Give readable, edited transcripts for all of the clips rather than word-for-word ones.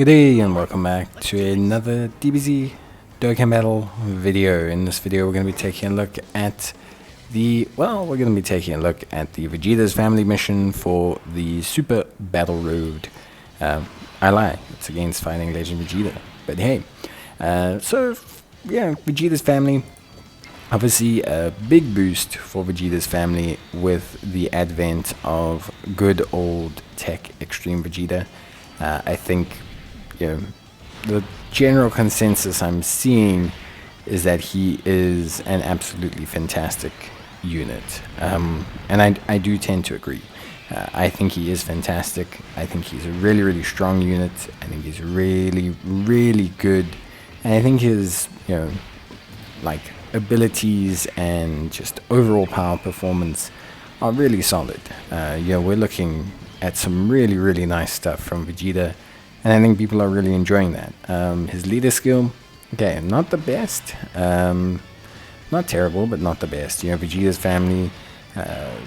Good day and welcome back to another DBZ Dokkan Battle video. In this video we're going to be taking a look at the Vegeta'S family mission for the Super Battle Road. I lie, it's against Fighting Legend Vegeta, but hey. Vegeta'S family, obviously a big boost for Vegeta'S family with the advent of good old tech Extreme Vegeta. I think the general consensus I'm seeing is that he is an absolutely fantastic unit, and I do tend to agree. I think he is fantastic. I think he's a really strong unit. I think he's really good, and I think his abilities and just overall power performance are really solid. We're looking at some really nice stuff from Vegeta, and I think people are really enjoying that. His leader skill, okay, not the best, not terrible, but not the best. Vegeta'S family,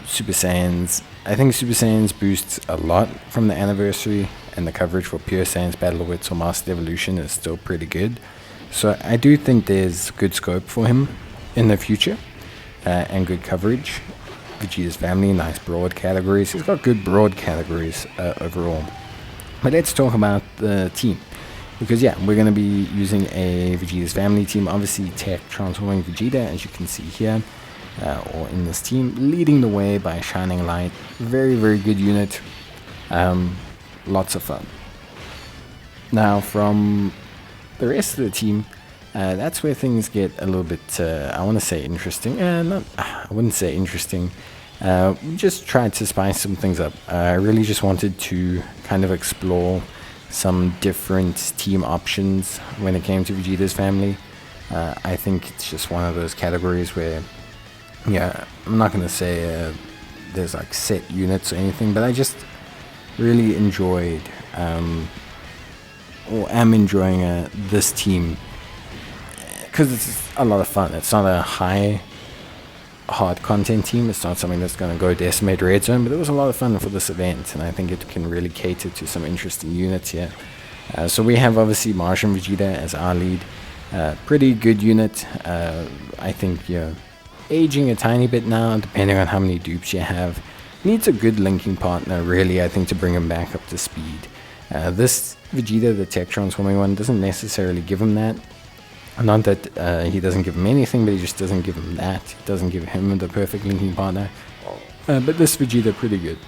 Super Saiyans. I think Super Saiyans boosts a lot from the anniversary, and the coverage for Pure Saiyans Battle Wits or Master Evolution is still pretty good. So I do think there's good scope for him in the future, and good coverage. Vegeta'S family, nice broad categories. He's got good broad categories overall. But let's talk about the team, because we're going to be using a Vegeta'S family team. Obviously tech transforming Vegeta, as you can see here, or in this team, leading the way by shining light. Very good unit, lots of fun. Now from the rest of the team, that's where things get a little bit, I want to say interesting. I wouldn't say interesting. We just tried to spice some things up. I really just wanted to kind of explore some different team options when it came to Vegeta'S family. I think it's just one of those categories where, I'm not going to say there's like set units or anything, but I just really enjoyed, or am enjoying this team, because it's a lot of fun. It's not a hard content team. It's not something that's going to go decimate red zone, but it was a lot of fun for this event, and I think it can really cater to some interesting units here. So we have obviously Martian Vegeta as our lead. Pretty good unit. I think aging a tiny bit now, depending on how many dupes you have. Needs a good linking partner, really, I think, to bring him back up to speed. This Vegeta, the tech transforming one, doesn't necessarily give him that. Not that he doesn't give him anything, but he just doesn't give him that. He doesn't give him the perfect linking partner. But this Vegeta, pretty good.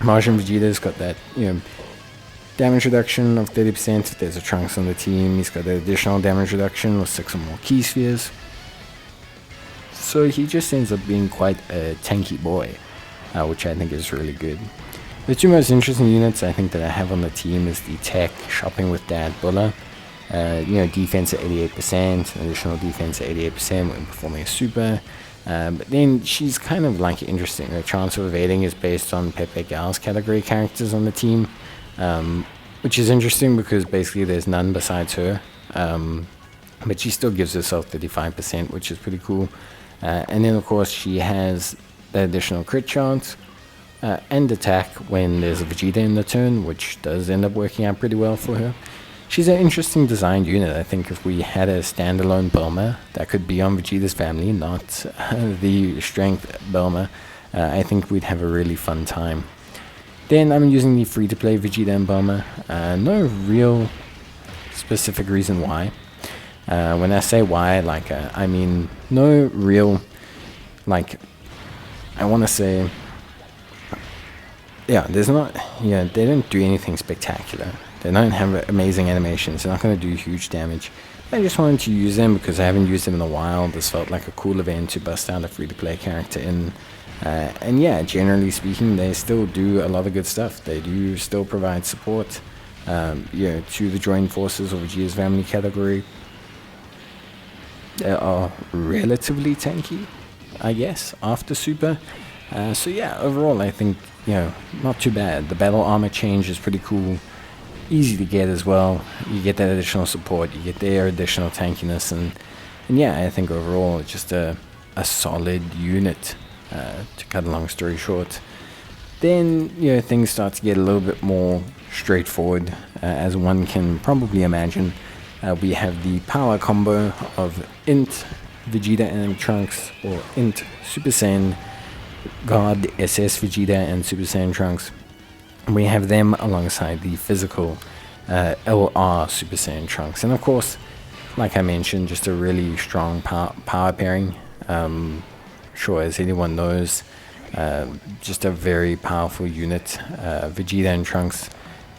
Martian Vegeta's got that, damage reduction of 30% if there's a Trunks on the team. He's got the additional damage reduction with 6 or more key spheres. So he just ends up being quite a tanky boy, which I think is really good. The two most interesting units I think that I have on the team is the tech shopping with Dad Bulla. Defense at 88%, additional defense at 88% when performing a super. But then she's kind of interesting. Her chance of evading is based on Pepe Gal's category characters on the team, which is interesting because basically there's none besides her. But she still gives herself 35%, which is pretty cool. And then of course she has the additional crit chance and attack when there's a Vegeta in the turn, which does end up working out pretty well for her. She's an interesting designed unit. I think if we had a standalone Bulma that could be on Vegeta'S family, not the strength Bulma, I think we'd have a really fun time. Then I'm using the free-to-play Vegeta and Bulma. No real specific reason why. When I say why, I mean no real, I want to say, there's not, they don't do anything spectacular. They don't have amazing animations. They're not going to do huge damage. I just wanted to use them because I haven't used them in a while. This felt like a cool event to bust out a free-to-play character in. And generally speaking, they still do a lot of good stuff. They do still provide support, to the joined forces or Vegeta's family category. They are relatively tanky, I guess, after Super. Overall, I think, not too bad. The battle armor change is pretty cool. Easy to get as well. You get that additional support, you get their additional tankiness, and I think overall it's just a solid unit, to cut a long story short. Then things start to get a little bit more straightforward as one can probably imagine. We have the power combo of Int Vegeta and Trunks, or Int Super Saiyan God SS Vegeta and Super Saiyan Trunks. We have them alongside the physical LR Super Saiyan Trunks. And of course, like I mentioned, just a really strong power pairing. Sure, as anyone knows, just a very powerful unit. Vegeta and Trunks,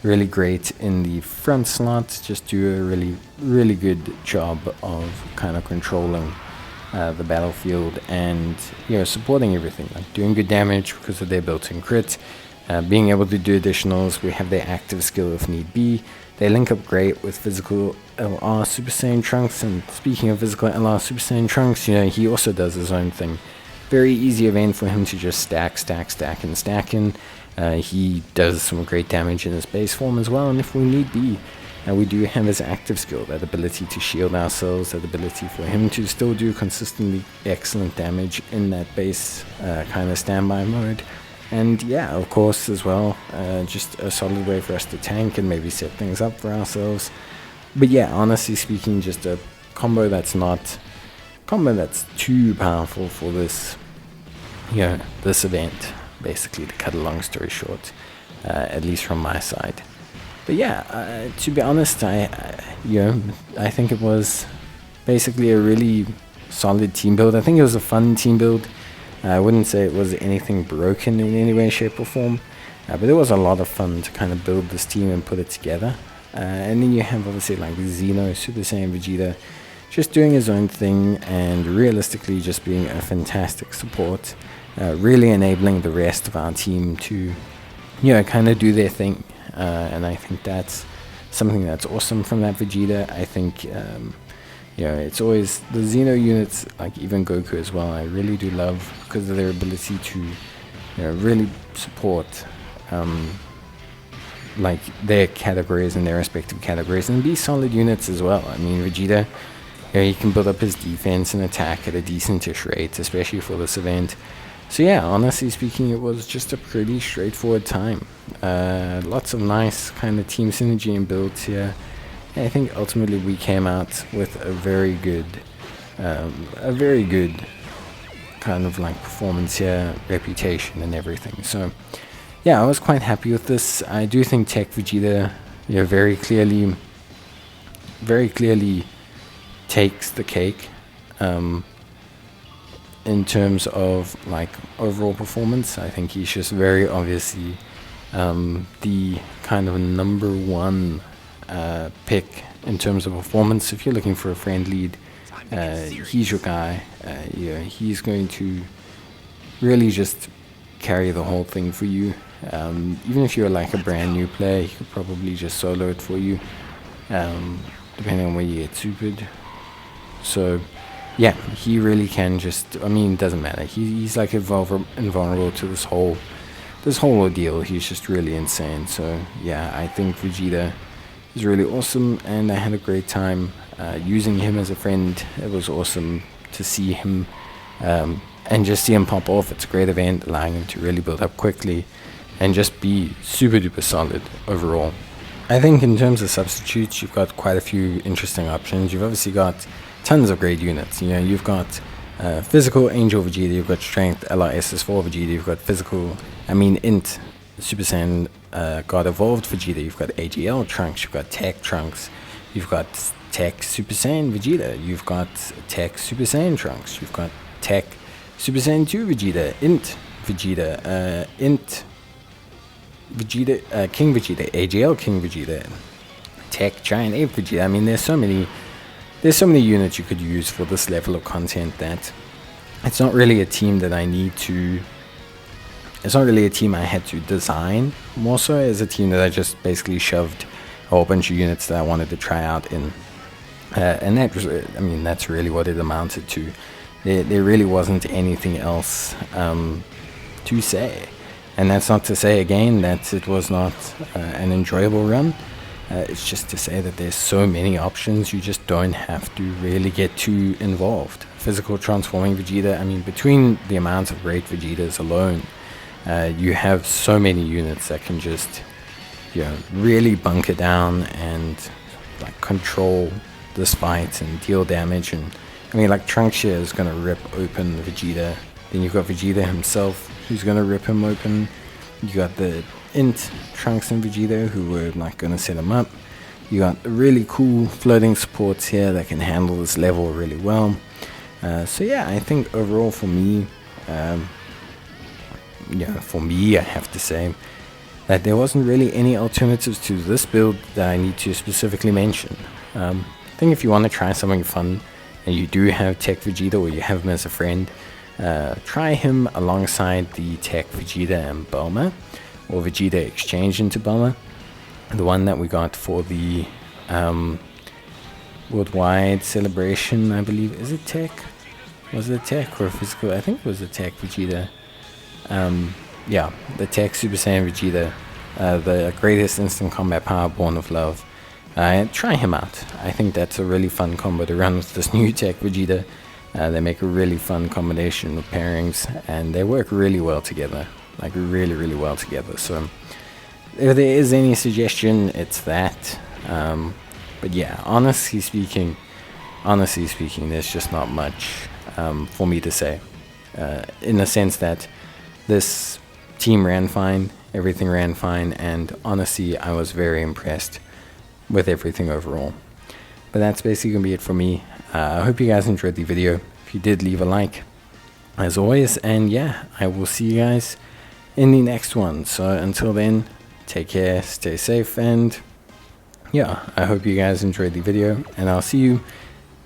really great in the front slot, just do a really good job of kind of controlling the battlefield and supporting everything, like doing good damage because of their built-in crit, being able to do additionals. We have their active skill if need be. They link up great with physical LR Super Saiyan Trunks, and speaking of physical LR Super Saiyan Trunks, he also does his own thing. Very easy event for him to just stack in. He does some great damage in his base form as well, and if we need be, we do have his active skill, that ability to shield ourselves, that ability for him to still do consistently excellent damage in that base kind of standby mode. And yeah, of course, as well, just a solid way for us to tank and maybe set things up for ourselves. But yeah, honestly speaking, just a combo that's too powerful for this, this event, basically, to cut a long story short, at least from my side. But yeah, to be honest, I think it was basically a really solid team build. I think it was a fun team build. I wouldn't say it was anything broken in any way, shape, or form, but it was a lot of fun to kind of build this team and put it together. And then you have obviously like Xeno, Super Saiyan Vegeta, just doing his own thing and realistically just being a fantastic support, really enabling the rest of our team to, kind of do their thing. And I think that's something that's awesome from that Vegeta. I think, it's always the Xeno units, like even Goku as well, I really do love because of their ability to, really support, like their categories and their respective categories and be solid units as well. I mean, Vegeta, he can build up his defense and attack at a decentish rate, especially for this event. So yeah, honestly speaking, it was just a pretty straightforward time. Lots of nice kind of team synergy and builds here. I think ultimately we came out with a very good kind of like performance here, reputation and everything. So yeah, I was quite happy with this. I do think Tech Vegeta, very clearly takes the cake in terms of like overall performance. I think he's just very obviously the kind of number one pick in terms of performance. If you're looking for a friend lead, he's your guy. He's going to really just carry the whole thing for you. Even if you're like a brand new player, he could probably just solo it for you, depending on where you get supered. So yeah, he really can just, it doesn't matter. He's like invulnerable to this whole ordeal. He's just really insane. So yeah, I think Vegeta is really awesome, and I had a great time using him as a friend. It was awesome to see him and just see him pop off. It's a great event, allowing him to really build up quickly and just be super duper solid overall. I think in terms of substitutes, you've got quite a few interesting options. You've obviously got tons of great units. You've got physical Angel Vegeta, you've got strength LRSS4 Vegeta, you've got physical, Int Super Saiyan God Evolved Vegeta, you've got AGL Trunks, you've got Tech Trunks, you've got Tech Super Saiyan Vegeta, you've got Tech Super Saiyan Trunks, you've got Tech Super Saiyan 2 Vegeta, Int Vegeta, Int Vegeta, King Vegeta, AGL King Vegeta, Tech Giant Ape Vegeta. There's so many units you could use for this level of content that it's not really a team that it's not really a team I had to design, more so as a team that I just basically shoved a whole bunch of units that I wanted to try out in. And that was, that's really what it amounted to. There really wasn't anything else to say. And that's not to say, again, that it was not an enjoyable run. It's just to say that there's so many options, you just don't have to really get too involved. Physical transforming Vegeta, between the amount of great Vegetas alone, you have so many units that can just, really bunker down and like control this fight and deal damage. And I mean, like, Trunks here is gonna rip open Vegeta. Then you've got Vegeta himself, who's gonna rip him open. You got the Int Trunks and Vegeta, who were like gonna set him up. You got really cool floating supports here that can handle this level really well. So yeah, I think overall for me, I have to say that there wasn't really any alternatives to this build that I need to specifically mention. I think if you want to try something fun and you do have Tech Vegeta, or you have him as a friend, try him alongside the Tech Vegeta and Bulma, or Vegeta exchange into Bulma. The one that we got for the worldwide celebration, I believe. Is it Tech? Was it Tech or physical? I think it was the Tech Vegeta. Yeah, the Tech Super Saiyan Vegeta, the greatest instant combat power born of love. Try him out. I think that's a really fun combo to run with this new Tech Vegeta. They make a really fun combination of pairings, and they work really well together. Like, really, really well together. So if there is any suggestion, it's that. But yeah, honestly speaking, there's just not much for me to say. In the sense that this team ran fine, everything ran fine, and honestly, I was very impressed with everything overall. But that's basically gonna be it for me. I hope you guys enjoyed the video. If you did, leave a like, as always, and yeah, I will see you guys in the next one. So until then, take care, stay safe, and yeah, I hope you guys enjoyed the video, and I'll see you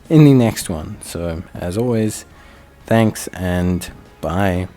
in the next one. So as always, thanks and bye.